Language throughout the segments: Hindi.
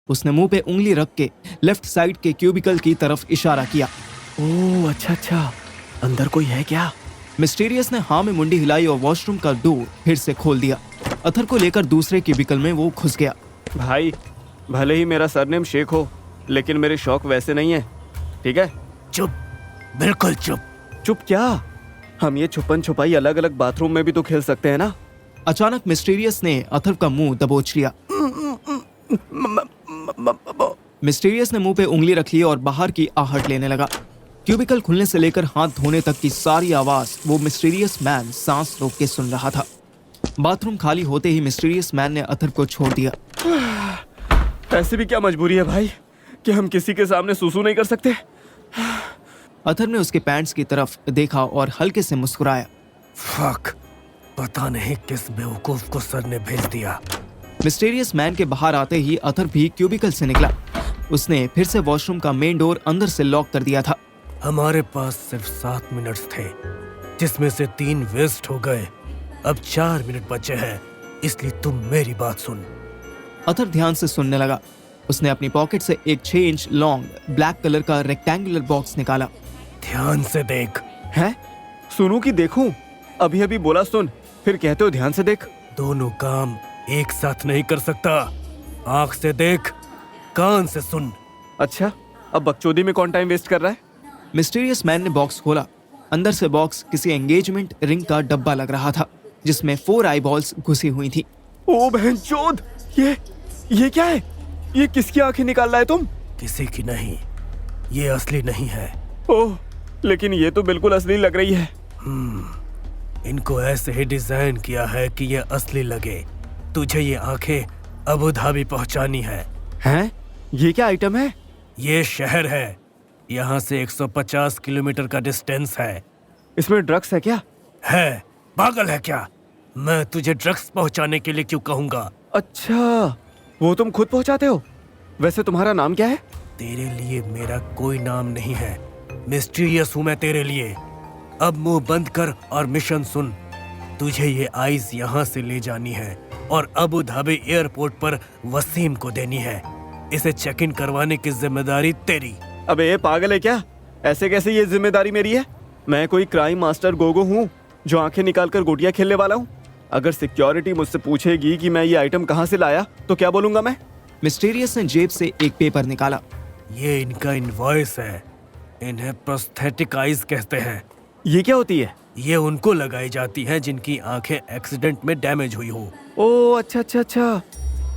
उसने मुंह पे उंगली रख के लेफ्ट साइड के क्यूबिकल की तरफ इशारा किया। ओह अच्छा, अंदर कोई है क्या? मिस्टीरियस ने हाँ में मुंडी हिलाई और वॉशरूम का डोर फिर से खोल दिया। अथर को लेकर दूसरे क्यूबिकल में वो घुस गया। भाई, भले ही मेरा सरनेम शेख हो, लेकिन मेरे शौक वैसे नहीं है, ठीक है? चुप, बिल्कुल चुप। चुप क्या? हम ये छुपन छुपाई अलग अलग बाथरूम में भी तो खेल सकते हैं ना? अचानक मिस्टीरियस ने अथर का मुंह दबोच लिया। मिस्टीरियस ने मुंह पे उंगली रख ली और बाहर की आहट लेने लगा। क्यूबिकल खुलने से लेकर हाथ धोने तक की सारी आवाज वो मिस्टीरियस मैन सांस रोक के सुन रहा था। बाथरूम खाली होते ही मिस्टीरियस मैन ने अथर को छोड़ दिया। ऐसे भी क्या मजबूरी है भाई कि हम किसी के सामने सूसू नहीं कर सकते? अथर ने उसके पैंट्स की तरफ देखा और हल्के से मुस्कुराया। फक, पता नहीं किस बेवकूफ को सर ने भेज दिया। मिस्टीरियस मैन के बाहर आते ही अथर भी क्यूबिकल से निकला। उसने फिर से वॉशरूम का मेन डोर अंदर से लॉक कर दिया था। हमारे पास सिर्फ 7 मिनट्स थे, जिसमें से 3 वेस्ट हो गए। अब 4 मिनट बचे हैं, इसलिए तुम मेरी बात सुन। अथर ध्यान से सुनने लगा। उसने अपनी पॉकेट से एक 6 इंच लॉन्ग ब्लैक कलर का रेक्टेंगुलर बॉक्स निकाला। ध्यान से देख। हैं? सुनूं कि देखूं? अभी अभी बोला सुन, फिर कहते हो ध्यान से देख। दोनों काम एक साथ नहीं कर सकता। आंख से देख, कान से सुन। अच्छा, अब बकचोदी में कौन टाइम वेस्ट कर रहा है? मिस्टीरियस मैन ने बॉक्स खोला। अंदर से बॉक्स किसी एंगेजमेंट रिंग का डब्बा लग रहा था, जिसमें 4 आई बॉल्स घुसी हुई थी। ओ बहनचोद, ये क्या है? ये किसकी आंखें निकाल रहा है तुम? किसी की नहीं, ये असली नहीं है। ओह, लेकिन ये तो बिल्कुल असली लग रही है। इनको ऐसे ही डिजाइन किया है कि ये असली लगे। तुझे ये आंखें अबू धाबी पहुंचानी है। हैं? ये क्या आइटम है? ये शहर है, यहाँ से 150 किलोमीटर का डिस्टेंस है। इसमें ड्रग्स है क्या? है? पागल है क्या? मैं तुझे ड्रग्स पहुंचाने के लिए क्यों कहूँगा? अच्छा, वो तुम खुद पहुंचाते हो? वैसे तुम्हारा नाम क्या है? तेरे लिए मेरा कोई नाम नहीं है। मिस्टीरियस हूँ मैं तेरे लिए। अब मुंह बंद कर और मिशन सुन। तुझे ये आइस यहाँ से ले जानी है और अबू धाबी एयरपोर्ट पर वसीम को देनी है। इसे चेक इन करवाने की जिम्मेदारी तेरी। अबे ये पागल है क्या? ऐसे कैसे ये जिम्मेदारी मेरी है? मैं कोई क्राइम मास्टर गोगो हूँ जो आंखें निकाल कर गोटियां खेलने वाला हूँ? अगर सिक्योरिटी मुझसे पूछेगी कि मैं ये आइटम कहाँ से लाया तो क्या बोलूंगा मैं? मिस्टीरियस ने जेब से एक पेपर निकाला। ये इनका इनवॉइस है। इन्हें प्रोस्थेटिक आइज कहते हैं। ये क्या होती है? ये उनको लगाई जाती है जिनकी आंखें एक्सीडेंट में डैमेज हुई हो। ओह अच्छा।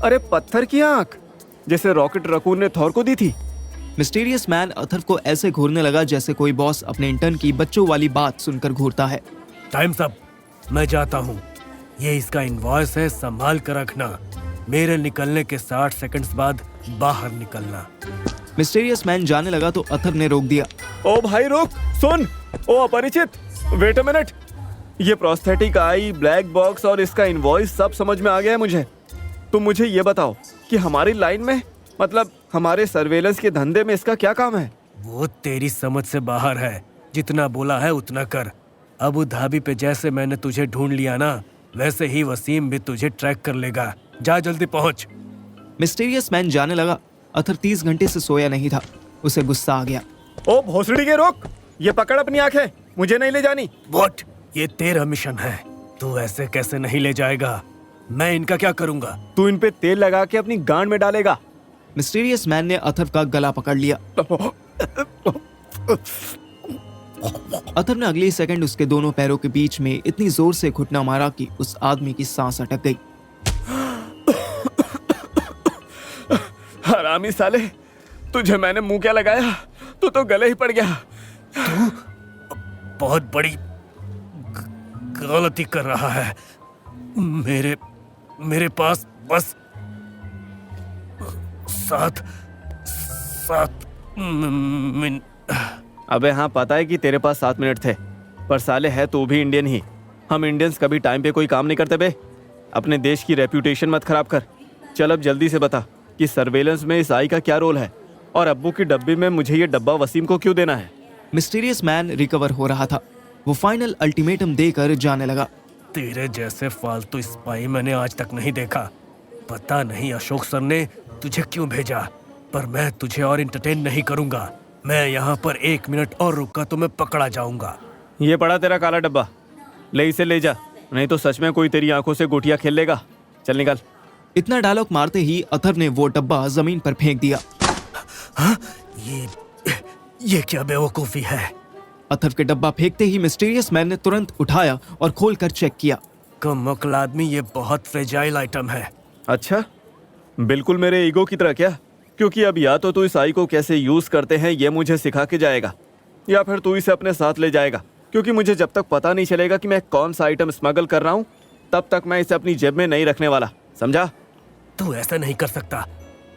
अरे पत्थर की आंख, जैसे रॉकेट रकून ने थॉर को दी थी। मिस्टीरियस मैन अथर को ऐसे घूरने लगा जैसे कोई बॉस अपने इंटर्न की बच्चों वाली बात सुनकर घूरता है। टाइम्स अप, मैं जाता हूँ। ये इसका इनवॉइस है, संभाल कर रखना। मेरे निकलने के 60 सेकंड्स बाद बाहर निकलना। मिस्टीरियस मैन जाने लगा तो अथर ने रोक दिया। ओ भाई रुक, सुन। ओ अपरिचित, वेट अ मिनट। ये प्रोस्थेटिक आई, ब्लैक बॉक्स और इसका इनवॉइस सब समझ में आ गया है मुझे। तुम मुझे ये बताओ कि हमारी लाइन में, मतलब हमारे सर्वेलेंस के धंधे में इसका क्या काम है? वो तेरी समझ से बाहर है। जितना बोला है उतना कर। अबू धाबी पे जैसे मैंने तुझे ढूंढ लिया ना, वैसे ही वसीम भी तुझे ट्रैक कर लेगा। जा जल्दी पहुंच। मिस्टीरियस मैन जाने लगा। अथर 30 घंटे से सोया नहीं था। उसे गुस्सा आ गया। ओ भोसड़ी के रोक, ये पकड़ अपनी आंखें, मुझे नहीं ले जानी। व्हाट? ये तेरा मिशन है, तू ऐसे कैसे नहीं ले जाएगा? मैं इनका क्या करूंगा? तू इन पे तेल लगा के अपनी गांड में डालेगा। मिस्टीरियस मैन ने अथर का गला पकड़ लिया। अथर ने अगले सेकंड उसके दोनों पैरों के बीच में इतनी जोर से घुटना मारा कि उस आदमी की सांस अटक गई। हरामी साले, तुझे मैंने मुंह क्या लगाया? तू तो गले ही पड़ गया। तू बहुत बड़ी गलती कर रहा है। मेरे पास बस 7 मिनट। अबे हाँ, पता है कि तेरे पास 7 मिनट थे, पर साले है तू भी इंडियन ही। हम इंडियंस कभी टाइम पे कोई काम नहीं करते बे। अपने देश की रेप्यूटेशन मत खराब कर। चल अब जल्दी से बता कि सर्वेलेंस में इस आई का क्या रोल है, और अब्बू की डब्बी में मुझे ये डब्बा वसीम को क्यों देना है? मिस्टीरियस मैन रिकवर हो रहा था। वो फाइनल अल्टीमेटम देकर जाने लगा। तेरे जैसे फालतू स्पाई मैंने आज तक नहीं देखा। पता नहीं अशोक सर ने तुझे क्यों भेजा, पर मैं तुझे और इंटरटेन नहीं करूंगा। मैं यहाँ पर 1 मिनट और रुका तो मैं पकड़ा जाऊंगा। ये पड़ा तेरा काला डब्बा, ले इसे ले जा, नहीं तो सच में कोई तेरी आंखों से गोटियां खेल लेगा। चल निकल। इतना डायलॉग मारते ही अथर्व ने वो डब्बा जमीन पर फेंक दिया। हाँ, ये क्या बेवकूफी है। अथर्व के डब्बा फेंकते ही मिस्टीरियस मैन ने तुरंत उठाया और खोलकर चेक किया। कमअक्ल आदमी, ये बहुत फ्रेजाइल आइटम है। अच्छा, बिल्कुल मेरे ईगो की तरह क्या? क्योंकि अब या तो तू इस आई को कैसे यूज करते हैं ये मुझे सिखा के जाएगा, या फिर तू इसे अपने साथ ले जाएगा। क्योंकि मुझे जब तक पता नहीं चलेगा कि मैं कौन सा आइटम स्मगल कर रहा हूँ, तब तक मैं इसे अपनी जेब में नहीं रखने वाला, समझा? तू ऐसा नहीं कर सकता।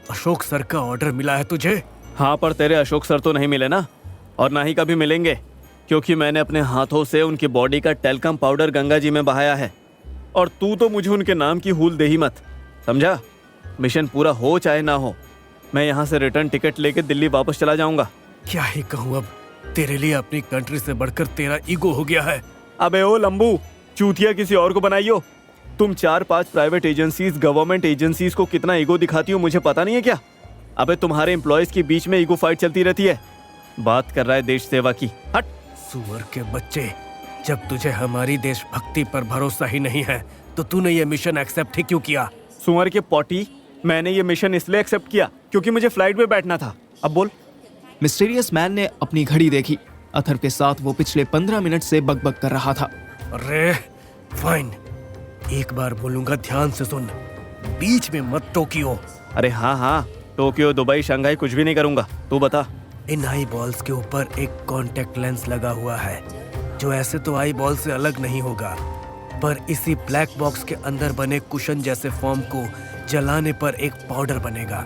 अशोक सर का ऑर्डर मिला है तुझे। हाँ, पर तेरे अशोक सर तो नहीं मिले ना, और ना ही कभी मिलेंगे, क्योंकि मैंने अपने हाथों से उनकी बॉडी का टेल्कम पाउडर गंगा जी में बहाया है। और तू तो मुझे उनके नाम की हूल दे ही मत, समझा? मिशन पूरा हो चाहे ना हो, मैं यहाँ से रिटर्न टिकट लेके दिल्ली वापस चला जाऊंगा। क्या ही कहूँ अब, तेरे लिए अपनी कंट्री से बढ़कर तेरा ईगो हो गया है। अबे ओ लंबू, चूतिया किसी और को बनाइयो। तुम 4-5 प्राइवेट एजेंसीज, गवर्नमेंट एजेंसीज को कितना ईगो दिखाती हो मुझे पता नहीं है क्या? अबे तुम्हारे एम्प्लॉयज के बीच में ईगो फाइट चलती रहती है। बात कर रहा है देश सेवा की, हट। सुअर के बच्चे, जब तुझे हमारी देशभक्ति पर भरोसा ही नहीं है तो तूने ये मिशन एक्सेप्ट ही क्यों किया? सुअर के पॉटी, मैंने ये मिशन इसलिए एक्सेप्ट किया क्योंकि मुझे फ्लाइट में बैठना था। अब बोल। मिस्टीरियस मैन ने अपनी घड़ी देखी। अथर्व के साथ वो पिछले 15 मिनट से बकबक कर रहा था। अरे फाइन, एक बार बोलूंगा, ध्यान से सुन, बीच में मत टोकियो। अरे हाँ हाँ, टोक्यो, दुबई, शंघाई कुछ भी नहीं करूंगा, तू बता। इन आई बॉल्स के ऊपर एक कॉन्टेक्ट लेंस लगा हुआ है, जो ऐसे तो आई बॉल से अलग नहीं होगा, पर इसी ब्लैक बॉक्स के अंदर बने कुशन जैसे फॉर्म को जलाने पर एक पाउडर बनेगा।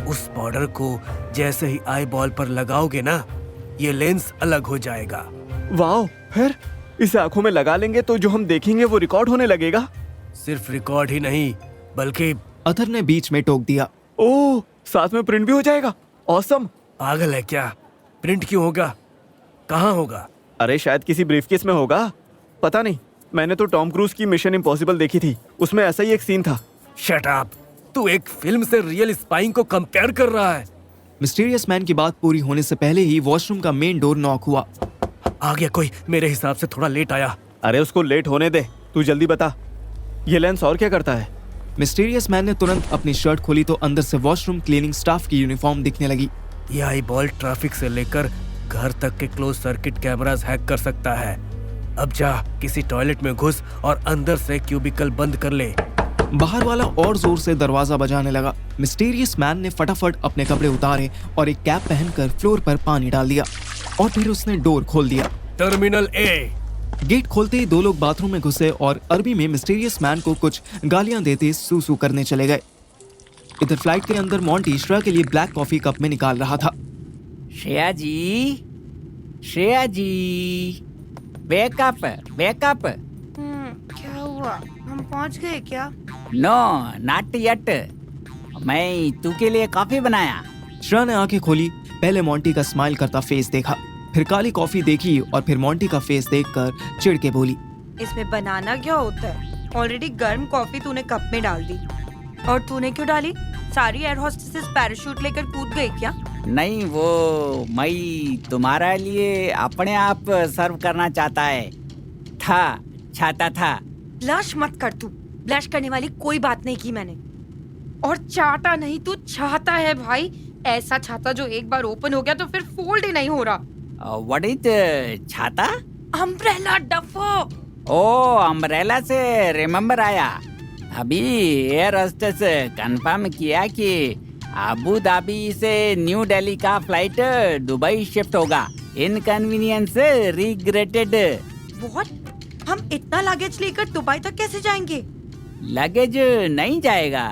उस पाउडर को जैसे ही आई बॉल पर लगाओगे ना, ये लेंस अलग हो जाएगा। वाह, फिर इसे आंखों में लगा लेंगे तो जो हम देखेंगे वो रिकॉर्ड होने लगेगा। सिर्फ रिकॉर्ड ही नहीं, बल्कि अथर्व ने बीच में टोक दिया। ओह, साथ में प्रिंट भी हो जाएगा। ऑसम। पागल है क्या? प्रिंट क्यों होगा? कहाँ होगा? अरे शायद किसी ब्रीफकेस में होगा, पता नहीं। मैंने तो टॉम क्रूज की मिशन इम्पॉसिबल देखी थी, उसमें ऐसा ही एक सीन था। शट अप, तू एक फिल्म से रियल स्पाइंग को कंपेयर कर रहा है। मिस्टीरियस मैन की बात पूरी होने से पहले ही वॉशरूम का मेन डोर नॉक हुआ। आ गया कोई, मेरे हिसाब से थोड़ा लेट आया। अरे उसको लेट होने दे, तू जल्दी बता, ये लेंस और क्या करता है? मिस्टीरियस मैन ने तुरंत अपनी शर्ट खोली तो अंदर से वॉशरूम क्लीनिंग स्टाफ की यूनिफॉर्म दिखने लगी। ये आई बॉल ट्रैफिक से लेकर घर तक के क्लोज सर्किट कैमरास हैक कर सकता है। अब जा, किसी टॉयलेट में घुस और अंदर से क्यूबिकल बंद कर ले। बाहर वाला और जोर से दरवाजा बजाने लगा। मिस्टीरियस मैन ने फटाफट अपने कपड़े उतारे और एक कैप पहनकर फ्लोर पर पानी डाल दिया और फिर उसने डोर खोल दिया। टर्मिनल ए। गेट खोलते ही 2 लोग बाथरूम में घुसे और अरबी में मिस्टीरियस मैन को कुछ गालियां देते सूसू करने चले गए। इधर फ्लाइट के अंदर मॉन्टी श्रेया के लिए ब्लैक कॉफी कप में निकाल रहा था। Shreya ji, Shreya ji, wake up, wake up. क्या हुआ? हम पहुंच गए क्या? No, not yet. मैं तू के लिए कॉफी बनाया। श्रेया ने आंखें खोली, पहले मॉन्टी का स्माइल करता फेस देखा, फिर काली कॉफी देखी और फिर मॉन्टी का फेस देखकर चिढ़ के बोली, इसमें बनाना क्या होता है? ऑलरेडी गर्म कॉफी तूने कप में डाल दी। और तूने क्यों डाली? सारी एयर होस्टेसेस पैराशूट लेकर कूद गई क्या? नहीं, वो मैं तुम्हारा लिए अपने आप सर्व करना चाहता है चाहता था। ब्लश मत कर तू। ब्लश करने वाली कोई बात नहीं की मैंने। और चाहता नहीं, तू चाहता है भाई। ऐसा छाता जो एक बार ओपन हो गया तो फिर फोल्ड ही नहीं हो रहा। व्हाट इज छाता? अम्ब्रेला डफो। ओ, अम्ब्रेला से रिमेम्बर आया। अभी एयर होस्टेस कंफर्म किया कि अबू धाबी से न्यू दिल्ली का फ्लाइट दुबई शिफ्ट होगा। Inconvenience regretted. व्हाट? हम इतना लगेज लेकर दुबई तक कैसे जाएंगे? लगेज नहीं जाएगा,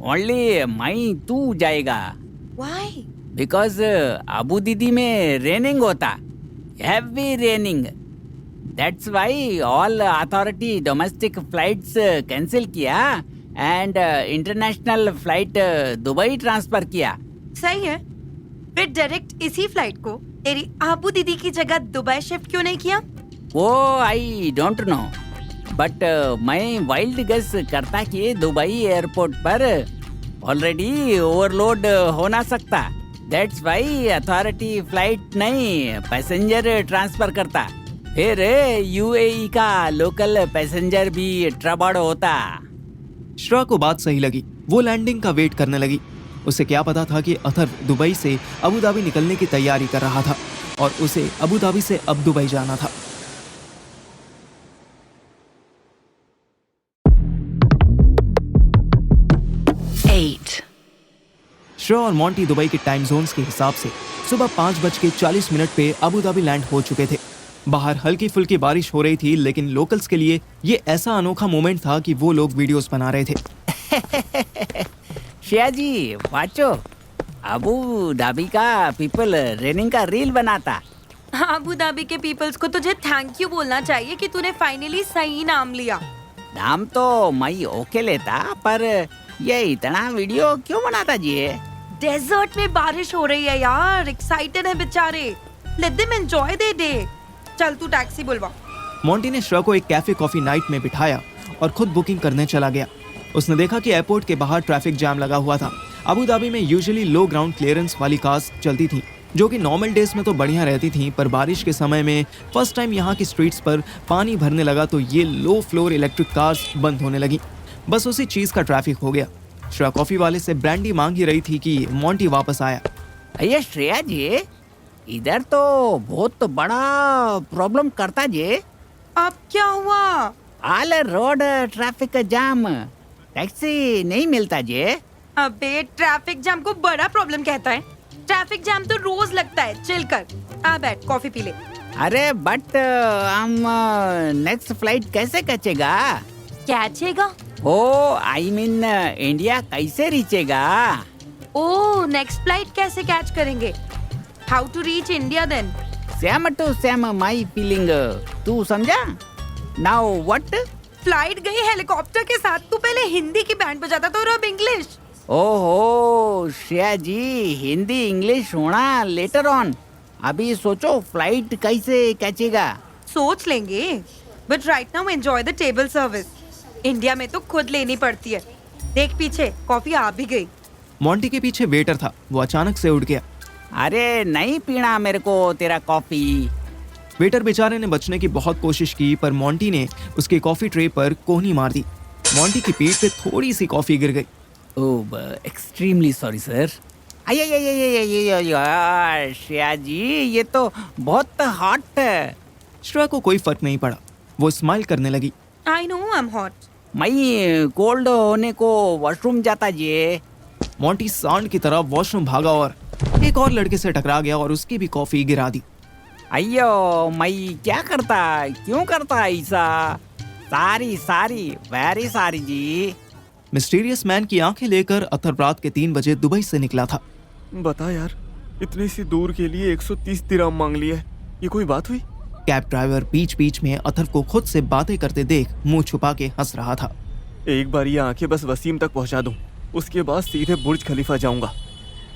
ओनली मैं तू जाएगा। Why? बिकॉज अबू दीदी में रेनिंग होता, heavy raining. That's why all authority domestic flights cancel किया and international flight Dubai transfer किया। सही है। फिर डायरेक्ट इसी फ्लाइट को तेरी आबू दीदी की जगह दुबई शिफ्ट क्यों नहीं किया? वो आई डोंट नो। बट मैं वाइल्ड गेस करता कि दुबई एयरपोर्ट पर ऑलरेडी ओवरलोड हो ना सकता। दैट्स वाई अथॉरिटी फ्लाइट नहीं पैसेंजर ट्रांसफर करता, फिर यूएई का लोकल पैसेंजर भी ट्रबड़ होता। श्रेया को बात सही लगी। वो लैंडिंग का वेट करने लगी। उसे क्या पता था कि अथर्व दुबई से अबू धाबी निकलने की तैयारी कर रहा था और उसे अबू धाबी से अब दुबई जाना था। श्रेया और मॉन्टी दुबई के टाइम जोन्स के हिसाब से सुबह 5:40 पे अबू धाबी लैंड हो चुके थे। बाहर हल्की फुल्की बारिश हो रही थी, लेकिन लोकल्स के लिए ये ऐसा अनोखा मोमेंट था कि वो लोग वीडियोस बना रहे थे। श्रेया जी वाचो, अबू धाबी का पीपल रेनिंग का रील बनाता। अबू धाबी के पीपल्स को तुझे थैंक यू बोलना चाहिए कि तूने फाइनली सही नाम लिया। नाम तो मैं ओके लेता, पर ये इतना वीडियो क्यों बनाता जी? डेजर्ट में बारिश हो रही है यार, एक्साइटेड है बेचारे, let them enjoy their day. चल तू टैक्सी बुलवा। मॉन्टी ने श्रेया को एक कैफे कॉफी नाइट में बिठाया और खुद बुकिंग करने चला गया। उसने देखा कि एयरपोर्ट के बाहर ट्रैफिक जैम लगा हुआ था। अबू धाबी में यूजुअली लो ग्राउंड क्लियरेंस वाली कार्स चलती थी, जो कि नॉर्मल डेज में तो बढ़िया रहती थी, पर बारिश के समय में फर्स्ट टाइम यहाँ की स्ट्रीट्स पर पानी भरने लगा तो ये लो फ्लोर इलेक्ट्रिक कार्स बंद होने लगी। बस उसी चीज का ट्रैफिक हो गया। श्रेया कॉफी वाले से ब्रांडी मांग ही रही थी कि मॉन्टी वापस आया। अये श्रेया जी, इधर तो बहुत बड़ा प्रॉब्लम करता जी। अब क्या हुआ? All road traffic jam, taxi नहीं मिलता जी। अबे ट्रैफिक जाम को बड़ा प्रॉब्लम कहता है? ट्रैफिक जाम तो रोज लगता है। चिल कर, आ बैठ कॉफी पी ले। अरे बट हम नेक्स्ट फ्लाइट कैसे कैचेगा? कैचेगा? ओ आई मीन इंडिया कैसे रीचेगा? ओ नेक्स्ट फ्लाइट कैसे कैच करेंगे? How to reach India then? Same to same my feeling, तू समझा? Now what? फ्लाइट गई हेलीकॉप्टर के साथ। तू पहले हिंदी की बैंड बजाता था और अब इंग्लिश। ओहो श्रेया जी, हिंदी इंग्लिश होना लेटर ऑन। अभी सोचो फ्लाइट कैसे कैचेगा। सोच लेंगे, but right now enjoy the table service. India में तो खुद लेनी पड़ती है। देख पीछे, कॉफी आ भी गई। मॉन्टी के पीछे वेटर था, वो अचानक से उठ गया। अरे नहीं पीना मेरे को तेरा कॉफी। वेटर बेचारे ने बचने की बहुत कोशिश की, पर मॉन्टी ने उसकी कॉफी ट्रे पर कोहनी मार दी। मॉन्टी की पीठ पे थोड़ी सी कॉफी गिर गई। ओह एक्सट्रीमली सॉरी सर। श्रेया जी, ये तो बहुत हॉट है। श्रेया को कोई फर्क नहीं पड़ा, वो स्माइल करने लगी। I know I am hot. मैं कोल्ड होने को वॉशरूम जाता जी। मॉन्टी सांड की तरह वॉशरूम भागा और एक और लड़के से टकरा गया और उसकी भी कॉफी गिरा दी। अयो मैं क्या करता, क्यों करता ऐसा? सारी वेरी सारी जी। मिस्टीरियस मैन की आंखें लेकर अथर्व रात के 3 बजे दुबई से निकला था। बता यार, इतनी सी दूर के लिए 130 दिरहम मांग लिए। ये कोई बात हुई? कैब ड्राइवर बीच बीच में अथर्व को खुद से बातें करते देख मुंह छुपा के हंस रहा था। एक बार ये आंखें बस वसीम तक पहुंचा दूं, उसके बाद सीधे बुर्ज खलीफा जाऊंगा।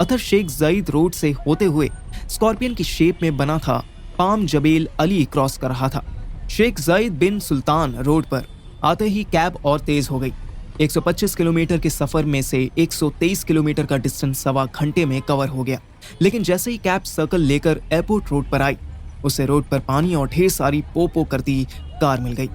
अथर्व शेख जायद रोड से होते हुए स्कॉर्पियन की शेप में बना था पाम जबेल अली क्रॉस कर रहा था। शेख जायद बिन सुल्तान रोड पर आते ही कैब और तेज हो गई। 125 किलोमीटर के सफर में से 123 किलोमीटर का डिस्टेंस सवा घंटे में कवर हो गया। लेकिन जैसे ही कैब सर्कल लेकर एयरपोर्ट रोड पर आई, उसे रोड पर पानी और ढेर सारी पो करती कार मिल गई।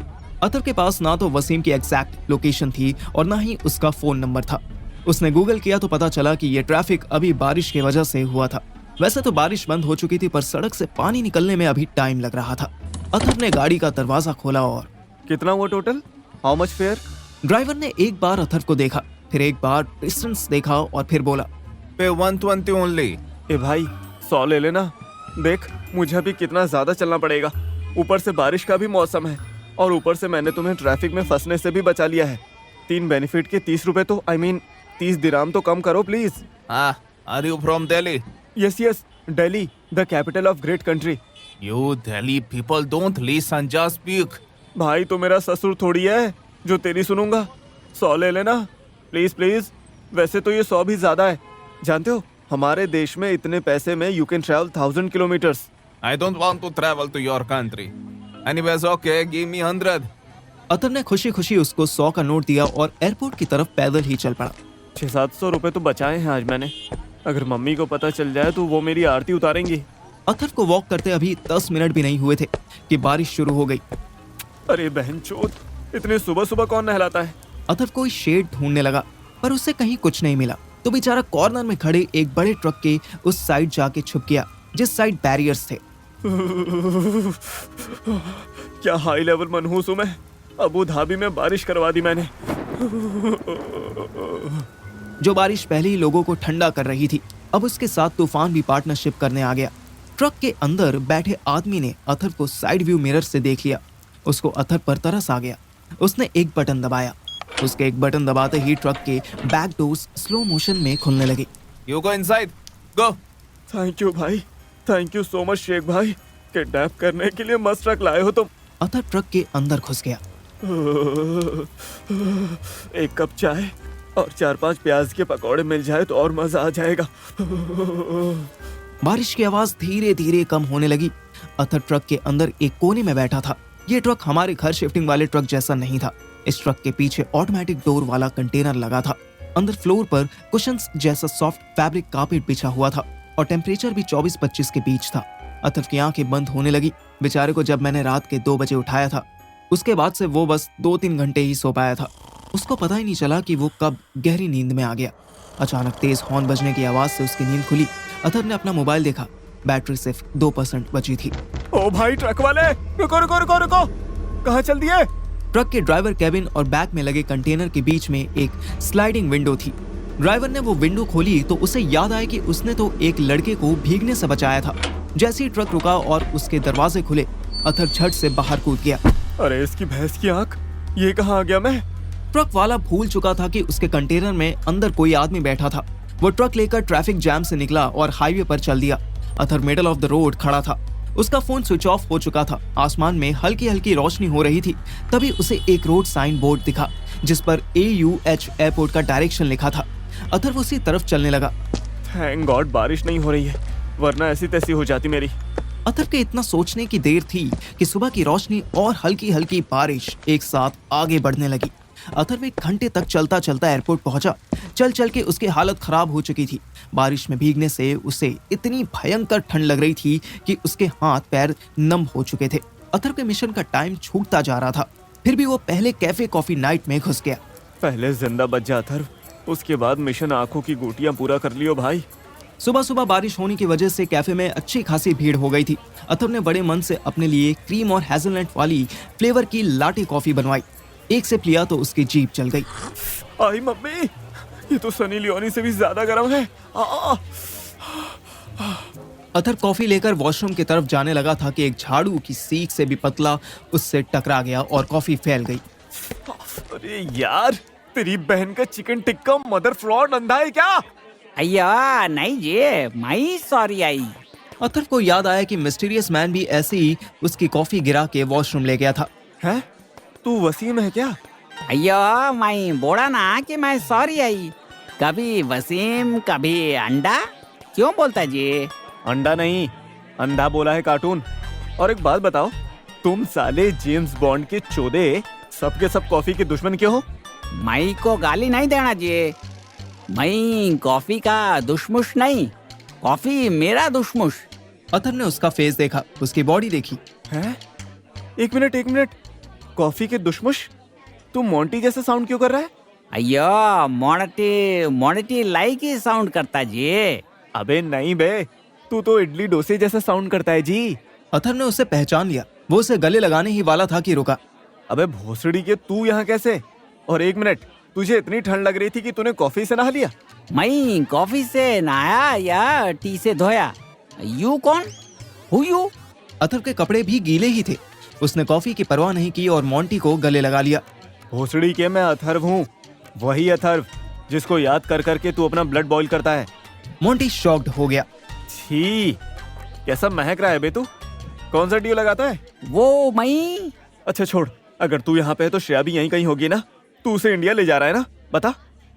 अथर्व के पास ना तो वसीम की एग्जैक्ट लोकेशन थी और ना ही उसका फोन नंबर था। उसने गूगल किया तो पता चला कि यह ट्रैफिक अभी बारिश की वजह से हुआ था। वैसे तो बारिश बंद हो चुकी थी, पर सड़क से पानी निकलने में अभी टाइम लग रहा था। अथर्व ने गाड़ी का दरवाजा खोला और कितना हुआ total? How much fair? Driver ने एक बार अथर्व को देखा, फिर एक बार डिस्टेंस देखा और फिर बोला, पे 120 ओनली। ए भाई 100 ले लेना। देख मुझे अभी कितना ज्यादा चलना पड़ेगा, ऊपर से बारिश का भी मौसम है और ऊपर से मैंने तुम्हें ट्रैफिक में फंसने से भी बचा लिया है। 3 बेनिफिट के 30 रुपए तो 30 दिराम तो कम करो please. Are you from Delhi? Yes Delhi, the capital of great country. You Delhi people don't listen, just speak. भाई तो मेरा ससुर थोड़ी है जो तेरी सुनूंगा। 100 ले लेना प्लीज। वैसे तो ये 100 भी ज्यादा है। जानते हो हमारे देश में इतने पैसे में you can travel 1000 kilometres. I don't want to travel to your country. Anyways, okay, give me 100. अतर ने खुशी खुशी उसको 100 का नोट दिया और एयरपोर्ट की तरफ पैदल ही चल पड़ा। 600-700 रुपए तो बचाए हैं आज मैंने। अगर मम्मी को पता चल जाए तो वो मेरी आरती उतारेंगी। अतर को वॉक करते अभी 10 मिनट भी नहीं हुए थे कि बारिश शुरू हो गई। अरे बहनचोद, इतने सुबह सुबह कौन नहलाता है? अतर कोई शेड ढूंढने लगा पर उसे कहीं कुछ नहीं मिला तो बेचारा कॉर्नर में खड़े एक बड़े ट्रक के उस साइड जाके छुप गया जिस साइड बैरियर्स थे। क्या हाई लेवल मनहूस हूं मैं। अबू धाबी में बारिश करवा दी मैंने। जो बारिश पहले ही लोगों को ठंडा कर रही थी, अब उसके साथ तूफान भी पार्टनरशिप करने आ गया। ट्रक के अंदर बैठे आदमी ने अतर को साइड व्यू मिरर से देख लिया। उसको अतर पर तरस आ गया। उसने एक बटन दबाया। उसके एक बटन दबाते ही ट्रक के बैक डोर्स स्लो मोशन में खुलने लगे। You go inside. Go. Thank you भाई, thank you so much Sheikh भाई। किडनैप करने के लिए मस्त ट्रक लाए हो तुम। अतर ट्रक के अंदर घुस गया। एक कप चाय और 4-5 प्याज के पकौड़े मिल जाए तो और मजा आ जाएगा। बारिश की आवाज धीरे धीरे कम होने लगी। अतर ट्रक के अंदर एक कोने में बैठा था। ये ट्रक हमारे घर शिफ्टिंग वाले ट्रक जैसा नहीं था। इस ट्रक के पीछे ऑटोमेटिक डोर वाला कंटेनर लगा था। अंदर फ्लोर पर कुशन्स जैसा सॉफ्ट फैब्रिक कार्पेट बिछा हुआ था और टेम्परेचर भी 24-25 के बीच था। अतर की आंखें बंद होने लगी। बेचारे को जब मैंने रात के 2 बजे उठाया था, उसके बाद से वो बस 2-3 घंटे ही सो पाया था। उसको पता ही नहीं चला कि वो कब गहरी नींद में आ गया। अचानक तेज हॉर्न बजने की आवाज से उसकी नींद खुली। अतर ने अपना मोबाइल देखा। बैटरी सिर्फ 2% बची थी। ओ भाई ट्रक वाले, रुको रुको रुको रुको, कहाँ चल दिए? ट्रक के ड्राइवर कैबिन और बैक में लगे कंटेनर के बीच में एक स्लाइडिंग विंडो थी। ड्राइवर ने वो विंडो खोली तो उसे याद आया कि उसने तो एक लड़के को भीगने से बचाया था। जैसे ही ट्रक रुका और उसके दरवाजे खुले, अतर झट से बाहर कूद गया। अरे इसकी भैंस की आंख, ये कहाँ आ गया मैं? ट्रक वाला भूल चुका था कि उसके कंटेनर में अंदर कोई आदमी बैठा था। वो ट्रक लेकर ट्रैफिक जैम से निकला और हाईवे पर चल दिया। अतर मिडल ऑफ द रोड खड़ा था। उसका फोन स्विच ऑफ हो चुका था। आसमान में हल्की हल्की रोशनी हो रही थी। तभी उसे एक रोड साइन बोर्ड दिखा जिस पर AUH एयरपोर्ट का डायरेक्शन लिखा था। अतर वो उसी तरफ चलने लगा। थैंक गॉड बारिश नहीं हो रही है, वरना ऐसी तैसी हो जाती मेरी। अतर के इतना सोचने की देर थी कि सुबह की रोशनी और हल्की हल्की बारिश एक साथ आगे बढ़ने लगी। अतर एक घंटे तक चलता चलता एयरपोर्ट पहुंचा। चल चल के उसकी हालत खराब हो चुकी थी। बारिश में भीगने से उसे इतनी भयंकर ठंड लग रही थी कि उसके हाथ पैर नम हो चुके थे। अतर के मिशन का टाइम छूटता जा रहा था। फिर भी वो पहले कैफे कॉफी नाइट में घुस गया। पहले जिंदा बच जा अथर्व, उसके बाद मिशन आंखों की गोटियां पूरा कर लियो भाई। सुबह सुबह बारिश होने की वजह से कैफे में अच्छी खासी भीड़ हो गई थी। अथर्व ने बड़े मन से अपने लिए क्रीम और हेजलनट वाली फ्लेवर की लाटे कॉफी बनवाई। एक सिप लिया तो उसकी जीभ जल गई। आई मम्मी, ये तो सनी लियोनी से भी ज्यादा गर्म है। अथर्व कॉफी लेकर वॉशरूम की तरफ जाने लगा था कि एक झाड़ू की सीख से भी पतला उससे टकरा गया और कॉफी फैल गई। अरे यार, तेरी बहन का चिकन टिक्का मदर फ्रॉड अंधा है क्या? अय्या नहीं जी, मैं सॉरी आई। अथर्व को याद आया कि मिस्टीरियस मैन भी ऐसे ही उसकी कॉफी गिरा के वॉशरूम ले गया था। हैं? तू वसीम है क्या? अय्या मैं बोला ना कि मैं सॉरी आई। कभी वसीम कभी अंडा, क्यों बोलता जी? अंडा नहीं, अंधा बोला है कार्टून। और एक बात बताओ, तुम साले जेम्स बॉन्ड के चोदे सबके सब कॉफी के दुश्मन क्यों हो? मई को गाली नहीं देना जी। मई कॉफी का दुश्मुश नहीं, कॉफी मेरा दुश्मुश। अथर्व ने उसका फेस देखा, उसकी बॉडी देखी। हैं? एक मिनट, कॉफी के दुश्मुश? तू मोंटी जैसा साउंड क्यों कर रहा है? अय्या मोनेटी लाइक ही साउंड करता जी। अबे नहीं बे, तू तो इडली डोसे जैसा साउंड करता है जी। अथर्व ने उसे पहचान लिया। वो उसे गले लगाने ही वाला था कि रुका। अबे भोसड़ी के, तू यहाँ कैसे? और एक मिनट, तुझे इतनी ठंड लग रही थी कि तूने कॉफी से नहा लिया? मैं कॉफी से नहाया या टी से धोया? यू कौन? Who you? अथर्व के कपड़े भी गीले ही थे। उसने कॉफी की परवाह नहीं की और मोंटी को गले लगा लिया। भोसड़ी के, मैं अथर्व हूँ, वही अथर्व जिसको याद कर करके तू अपना ब्लड बॉईल करता है। मोंटी शॉक्ड हो गया। छी, कैसा महक रहा है बे तू? कौन सा डियो लगाता है? वो मैं। अच्छा छोड़, अगर तू यहाँ पे है तो श्रेया भी यहीं कहीं होगी ना? तू उसे इंडिया ले जा रहा है ना? बता।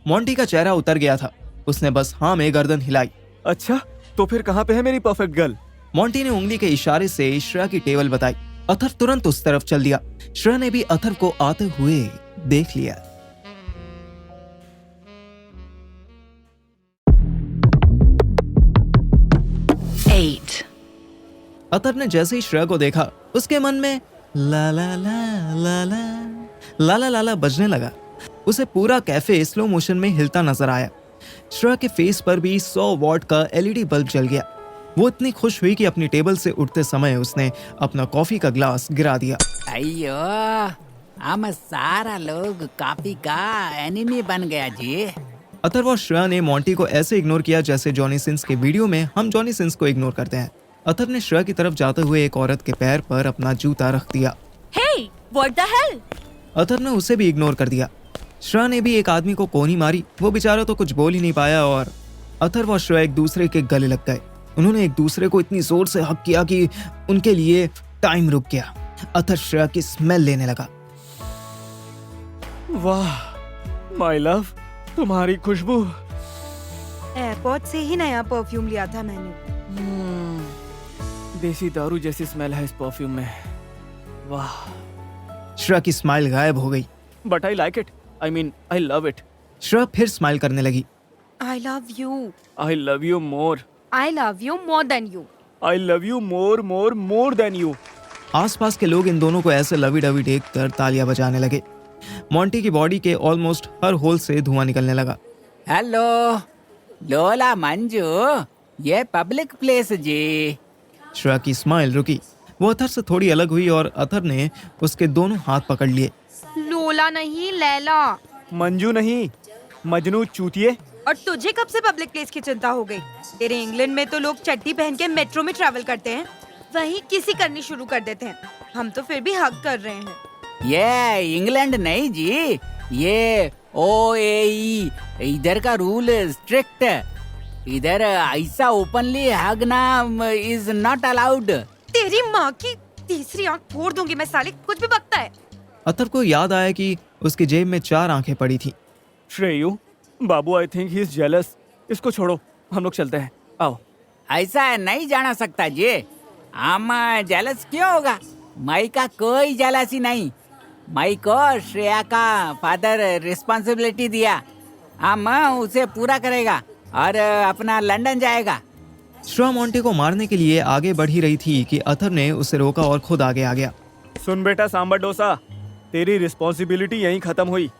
मोंटी का चेहरा उतर गया था। उसने बस हाँ में गर्दन हिलाई। अच्छा, तो फिर कहाँ पे है मेरी परफेक्ट गर्ल? मोंटी ने उंगली के इशारे से श्रेया की टेबल बताई। अथर्व तुरंत उस तरफ चल दिया। श्रेया ने भी अथर्व को आते हुए देख लिया। अथर्व ने जैसे ही श्रेया को देखा, उसके मन में ला ला ला ला ला ला ला ला ला बजने लगा। उसे पूरा कैफे स्लो मोशन में हिलता नजर आया। श्रेया के फेस पर भी 100 वॉट का एलईडी बल्ब जल गया। वो इतनी खुश हुई कि अपनी टेबल से उठते समय उसने अपना कॉफी का ग्लास गिरा दिया। अयो, हम सारा लोग कॉफी का एनिमी बन गया जी। अथर्व और श्रेया ने मॉन्टी को ऐसे इग्नोर किया जैसे जॉनी सिंस के वीडियो में हम जॉनी सिंस को इग्नोर करते हैं। अथर्व ने श्रेया की तरफ जाते हुए एक औरत के पैर पर अपना जूता रख दिया। Hey, what the hell? Atharva ने उसे भी इग्नोर कर दिया। श्रेया ने भी एक आदमी को कोनी मारी। वो बेचारा तो कुछ बोल ही नहीं पाया और अथर्व और श्रेया एक दूसरे के गले लग गए। उन्होंने एक दूसरे को इतनी जोर से हक किया कि उनके लिए टाइम रुक गया। अथर्व श्रेया की स्मेल लेने लगा। वाह माय लव, तुम्हारी खुशबू। एयरपोर्ट से ही नया परफ्यूम लिया था मैंने। देसी दारू जैसी स्मेल है इस परफ्यूम में। वाह। श्रेया की स्माइल गायब हो गई। But I like it, I mean I love it. Shreya फिर स्माइल करने लगी। I love you. I love you more. I love you more than you. I love you more more more than you. आसपास के लोग इन दोनों को ऐसे लवी डवी देखकर तालियां बजाने लगे। मॉन्टी की बॉडी के ऑलमोस्ट हर होल से धुआं निकलने लगा। हेलो लोला मंजू, ये पब्लिक प्लेस जी। श्रेया की स्माइल रुकी। वो अथर्व से थोड़ी अलग हुई और अथर्व ने उसके दोनों हाथ पकड़ लिए। लोला नहीं, लैला। मंजू नहीं, मजनू चूतिए। और तुझे कब से पब्लिक प्लेस की चिंता हो गई? तेरे इंग्लैंड में तो लोग चड्डी पहन के मेट्रो में ट्रैवल करते हैं, वहीं किसी करनी शुरू कर देते हैं। हम तो फिर भी हक कर रहे हैं। ये इंग्लैंड नहीं जी, ये OAE। इधर का रूल स्ट्रिक्ट। इधर ऐसा ओपनली हगना इज नॉट अलाउड। तेरी माँ की तीसरी आंख फोड़ दूंगी मैं, साले कुछ भी बकता है। अथर्व को याद आया कि उसकी जेब में 4 आंखें पड़ी थी। श्रेयू, बाबू I think he is jealous. इसको छोड़ो, हम लोग चलते हैं। आओ। ऐसा नहीं जाना सकता जी। हम जेलस क्यों होगा? मई का कोई जेलसी नहीं। मई को श्रेया का फादर रिस्पॉन्सिबिलिटी दिया, हम उसे पूरा करेगा और अपना लंदन जाएगा। श्रेया मॉन्टी को मारने के लिए आगे बढ़ ही रही थी कि अथर्व ने उसे रोका और खुद आगे आ गया। सुन बेटा सांबर डोसा, तेरी रिस्पॉन्सिबिलिटी यहीं खत्म हुई।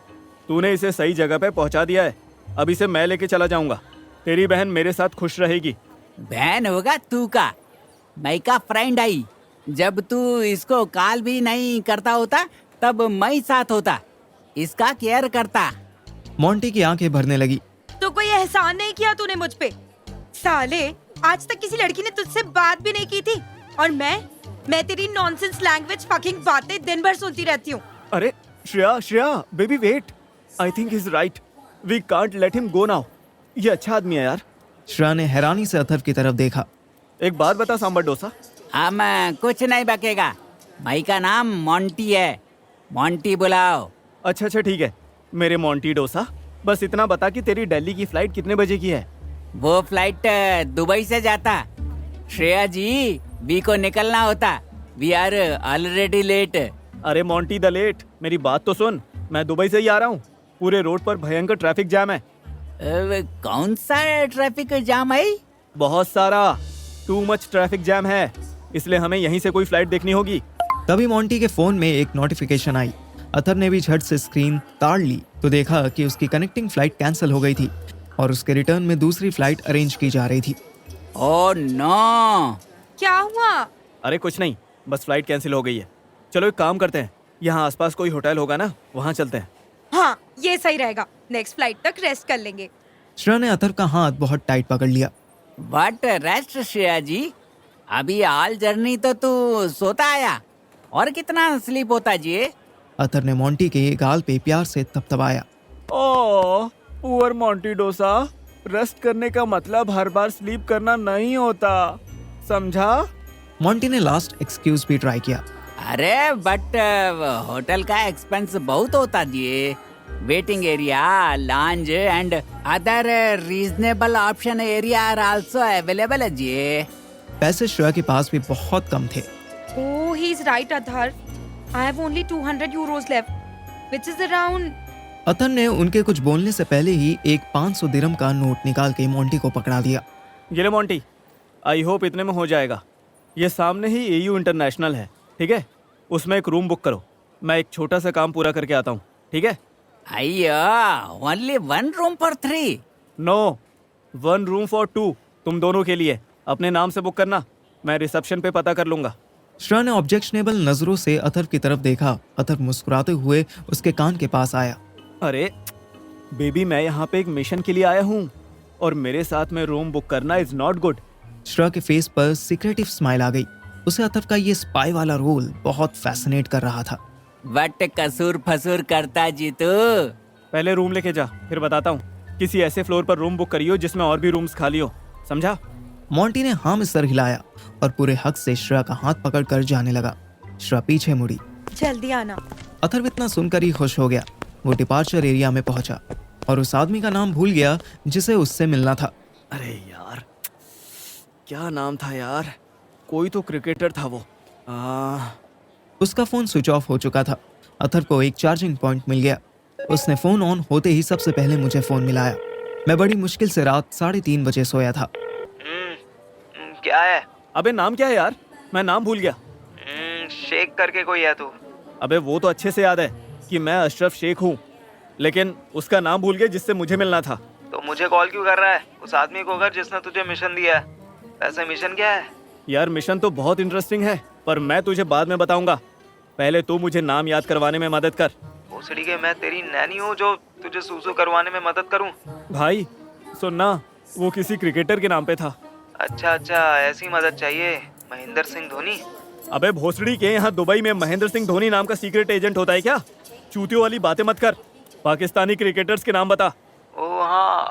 तूने इसे सही जगह पे पहुंचा दिया है। अब इसे मैं लेके चला जाऊंगा। तेरी बहन मेरे साथ खुश रहेगी। बहन होगा तू का, मई का फ्रेंड आई। जब तू इसको कॉल भी नहीं करता होता तब मई साथ होता, इसका केयर करता। मॉन्टी की आंखें भरने लगी। तो कोई एहसान नहीं किया तूने मुझ पे? साले, आज तक किसी लड़की ने तुझसे बात भी नहीं की थी और मैं तेरी नॉनसेंस लैंग्वेज फकिंग बातें दिन भर सुनती रहती हूँ। अरे Shreya baby wait, I think is right. We can't let him go now. ये अच्छा आदमी है यार। श्रेया ने हैरानी से अथर्व की तरफ देखा। एक बात बता सांबर डोसा। हम कुछ नहीं बकेगा। मई का नाम मोंटी है, मोंटी बुलाओ। अच्छा ठीक है मेरे मोंटी डोसा, बस इतना बता कि तेरी दिल्ली की फ्लाइट कितने बजे की है? वो फ्लाइट दुबई से जाता। श्रेया जी, वी को निकलना होता। We are already late. अरे मोंटी द लेट, मेरी बात तो सुन। मैं दुबई से ही आ रहा हूँ। पूरे रोड पर भयंकर ट्रैफिक जाम है। कौन सा ट्रैफिक जाम है? बहुत सारा, टू मच ट्रैफिक जैम है, इसलिए हमें यहीं से कोई फ्लाइट देखनी होगी। तभी मॉन्टी के फोन में एक नोटिफिकेशन आई। अथर्व ने भी झट से स्क्रीन ताड़ ली तो देखा कि उसकी कनेक्टिंग फ्लाइट कैंसिल हो गई थी और उसके रिटर्न में दूसरी फ्लाइट अरेंज की जा रही थी। Oh no! क्या हुआ? अरे कुछ नहीं, बस फ्लाइट कैंसिल हो गई है। चलो एक काम करते हैं, यहाँ आसपास कोई होटल होगा ना, वहाँ चलते हैं। हाँ, ये सही रहेगा। नेक्स्ट फ्लाइट तक रेस्ट कर लेंगे। श्रेया ने अथर्व का हाथ बहुत टाइट पकड़ लिया। व्हाट रेस्ट श्रेया जी? अभी ऑल जर्नी तो तू सोता आया, और कितना स्लीप होता जी? अथर्व ने मॉन्टी के गाल पे प्यार से थपथपाया। ओह पुअर मोंटी डोसा, रेस्ट करने का मतलब हर बार स्लीप करना नहीं होता, समझा? मॉन्टी ने लास्ट एक्सक्यूज भी ट्राई किया। अरे बट होटल का एक्सपेंस बहुत होता जी। Waiting area, lounge and other reasonable option area are also available है जी। पैसे श्रेया के पास भी बहुत कम थे। ओह he's right, Adhar. I have only 200 euros left, which is around. अतर ने उनके कुछ बोलने से पहले ही एक 500 दिरहम का नोट निकाल के मोंटी को पकड़ा दिया। ये ले मोंटी, आई होप इतने में हो जाएगा। ये सामने ही एयू इंटरनेशनल है, ठीक है? उसमें एक रूम बुक करो, मैं एक छोटा सा काम पूरा करके आता हूँ, ठीक है? अय्या, only one room for 3. No, 1 room for 2, तुम दोनों के लिए। अपने नाम से बुक करना, मैं रिसेप्शन पे पता कर लूंगा। श्रेया ने ऑब्जेक्शनेबल नजरों से अतर की तरफ देखा। अतर मुस्कुराते हुए उसके कान के पास आया। अरे बेबी, मैं यहाँ पे एक मिशन के लिए आया हूँ और मेरे साथ में रूम बुक करना इज नॉट गुड। श्रेया के फेस पर सीक्रेटिव स्माइल आ गई। उसे अतर का ये स्पाई वाला रोल बहुत फैसिनेट कर रहा था। बट कसूर फसूर करता जीतू। पहले रूम लेके जा, फिर बताता हूँ। किसी ऐसे फ्लोर पर रूम बुक करियो जिसमें और भी रूम्स खाली हो, समझा? मोंटी ने हाँ में सर हिलाया और पूरे हक से श्रेया का हाथ पकड़कर जाने लगा। श्रेया पीछे मुड़ी। जल्दी आना। अथर्व इतना सुनकर ही खुश हो गया। वो डिपार्चर एरिया में पहुंचा और उस आदमी का नाम भूल गया जिसे उससे मिलना था। अरे यार, क्या नाम था यार? कोई तो क्रिकेटर था वो। उसका फोन स्विच ऑफ हो चुका था। अथर्व को एक चार्जिंग पॉइंट मिल गया। उसने फोन ऑन होते ही सबसे पहले मुझे फोन मिलाया। मैं बड़ी मुश्किल से रात 3:30 बजे सोया था। क्या है? अबे नाम क्या है यार? मैं नाम भूल गया। शेख करके कोई है तू? अबे वो तो अच्छे से याद है कि मैं अशरफ शेख हूँ, लेकिन उसका नाम भूल गया जिससे मुझे मिलना था। तो मुझे कॉल क्यों कर रहा है? उस आदमी को कर जिसने तुझे मिशन दिया है। वैसे मिशन क्या है? यार मिशन तो बहुत इंटरेस्टिंग है, पर मैं तुझे बाद में बताऊंगा। पहले तू मुझे नाम याद करवाने में मदद कर। भोसड़ी के मैं तेरी नैनी हूँ जो तुझे सूसू करवाने में मदद करूँ? भाई सुनना, वो किसी क्रिकेटर के नाम पे था। अच्छा, ऐसी मदद चाहिए। महेंद्र सिंह धोनी? अबे भोसड़ी के यहाँ दुबई में महेंद्र सिंह धोनी नाम का सीक्रेट एजेंट होता है क्या? चूतियों वाली बातें मत कर। पाकिस्तानी क्रिकेटर्स के नाम बता। ओ हाँ,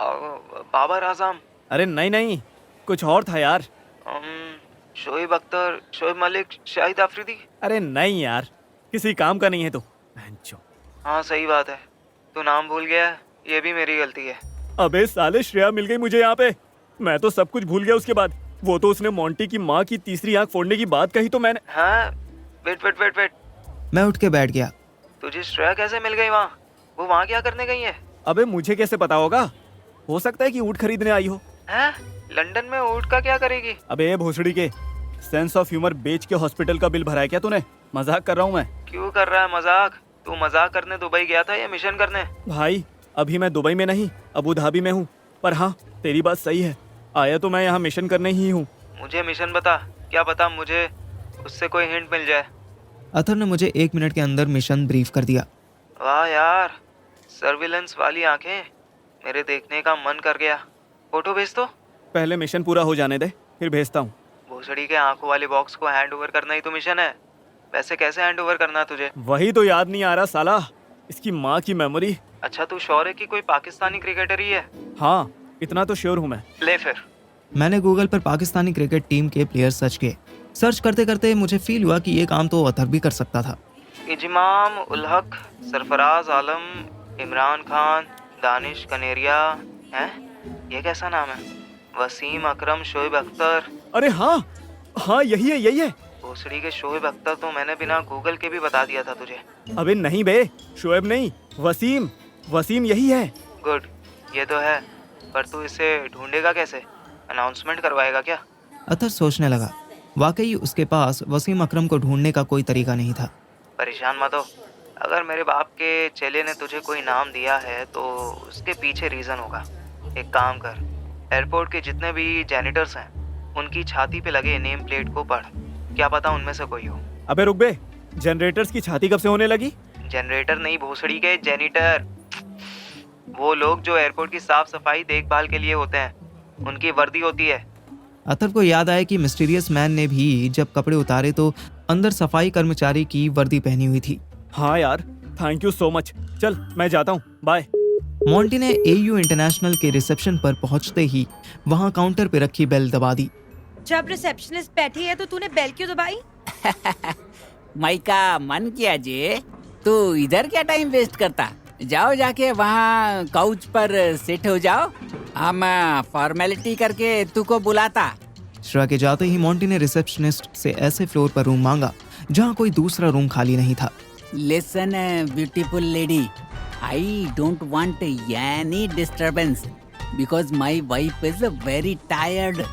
बाबर आजम। अरे नहीं, कुछ और था यार। शोएब अख्तर, शोएब मलिक, शाहिद अफरीदी? अरे नहीं यार, किसी काम का नहीं है तू। हाँ सही बात है, तू नाम भूल गया है, ये भी मेरी गलती है। अबे साले, श्रेया मिल गई मुझे यहाँ पे। मैं तो सब कुछ भूल गया उसके बाद। वो तो उसने मोंटी की माँ की तीसरी आंख फोड़ने की बात कही तो मैंने। हाँ, वेट। मैं उठ के बैठ गया। तुझे श्रेया कैसे मिल गई वहाँ? वो वहाँ क्या करने गई है? अबे मुझे कैसे पता होगा? हो सकता है कि ऊँट खरीदने आई हो। हैं? लंदन में ऊँट का क्या करेगी? अबे भोसड़ी के, सेंस ऑफ ह्यूमर बेच के हॉस्पिटल का बिल भरा है क्या तूने? मजाक कर रहा हूँ मैं। क्यों कर रहा है मजाक? तू मजाक करने दुबई गया था या मिशन करने? भाई अभी मैं दुबई में नहीं, अबू धाबी में हूँ। पर हाँ, तेरी बात सही है, आया तो मैं यहाँ मिशन करने ही हूँ। मुझे मिशन बता, क्या पता मुझे उससे कोई हिंट मिल जाए। अथर ने मुझे 1 मिनट के अंदर मिशन ब्रीफ कर दिया। वाह यार, सर्विलेंस वाली आंखें, मेरे देखने का मन कर गया। फोटो भेज दो। पहले मिशन पूरा हो जाने दे, फिर भेजता हूँ। भोसड़ी के आंखों वाले बॉक्स को हैंड ओवर करना ही तो मिशन है। वैसे कैसे हैंड ओवर करना तुझे? वही तो याद नहीं आ रहा साला, इसकी माँ की मेमोरी। अच्छा, तू श्योर है कि कोई पाकिस्तानी क्रिकेटर ही है? हाँ, इतना तो श्योर हूँ मैं। ले फिर। मैंने गूगल पर पाकिस्तानी क्रिकेट टीम के प्लेयर सर्च किए। सर्च करते करते मुझे फील हुआ कि ये काम तो अथर भी कर सकता था। इजमाम उल हक, सरफराज आलम, इमरान खान, दानिश कनेरिया। हैं? ये कैसा नाम है? वसीम अकरम, शोएब अख्तर। अरे हाँ, यही है। भोसड़ी के शोएब अख्तर तो मैंने बिना गूगल के भी बता दिया था तुझे। अबे नहीं बे, शोएब नहीं, वसीम यही है। गुड, ये तो है, पर तू इसे ढूंढेगा कैसे? अनाउंसमेंट करवाएगा क्या? अथर सोचने लगा। वाकई उसके पास वसीम अकरम को ढूंढने का कोई तरीका नहीं था। परेशान मत हो, अगर मेरे बाप के चेले ने तुझे कोई नाम दिया है तो उसके पीछे रीज़न होगा। एक काम कर, एयरपोर्ट के जितने भी जैनिटर्स हैं उनकी छाती पे लगे नेम प्लेट को पढ़, क्या पता उनमें से कोई हो। अबे रुक बे, जनरेटर्स की छाती कब से होने लगी? जनरेटर नहीं भोसड़ी के, जेनिटर। वो लोग जो एयरपोर्ट की साफ सफाई देखभाल के लिए होते हैं, उनकी वर्दी होती है। अथर को याद आया कि मिस्टीरियस मैन ने भी जब कपड़े उतारे तो अंदर सफाई कर्मचारी की वर्दी पहनी हुई थी। हाँ यार, थैंक यू सो मच। चल मैं जाता हूँ, बाय। मोंटी ने एयू इंटरनेशनल के रिसेप्शन पर पहुंचते ही वहां काउंटर पे रखी बेल दबा दी। जब रिसेप्शनिस्ट बैठी है तो तूने बेल क्यों दबाई? माइका मन किया जे, तू इधर क्या टाइम वेस्ट करता? जाओ जाके वहाँ काउच पर सेट हो जाओ, हम फॉर्मेलिटी करके तू को बुलाता। श्रेया के जाते ही मोंटी ने रिसेप्शनिस्ट से ऐसे फ्लोर पर रूम मांगा जहां कोई दूसरा रूम खाली नहीं था। Listen, beautiful lady. I don't want any disturbance because my wife is very tired.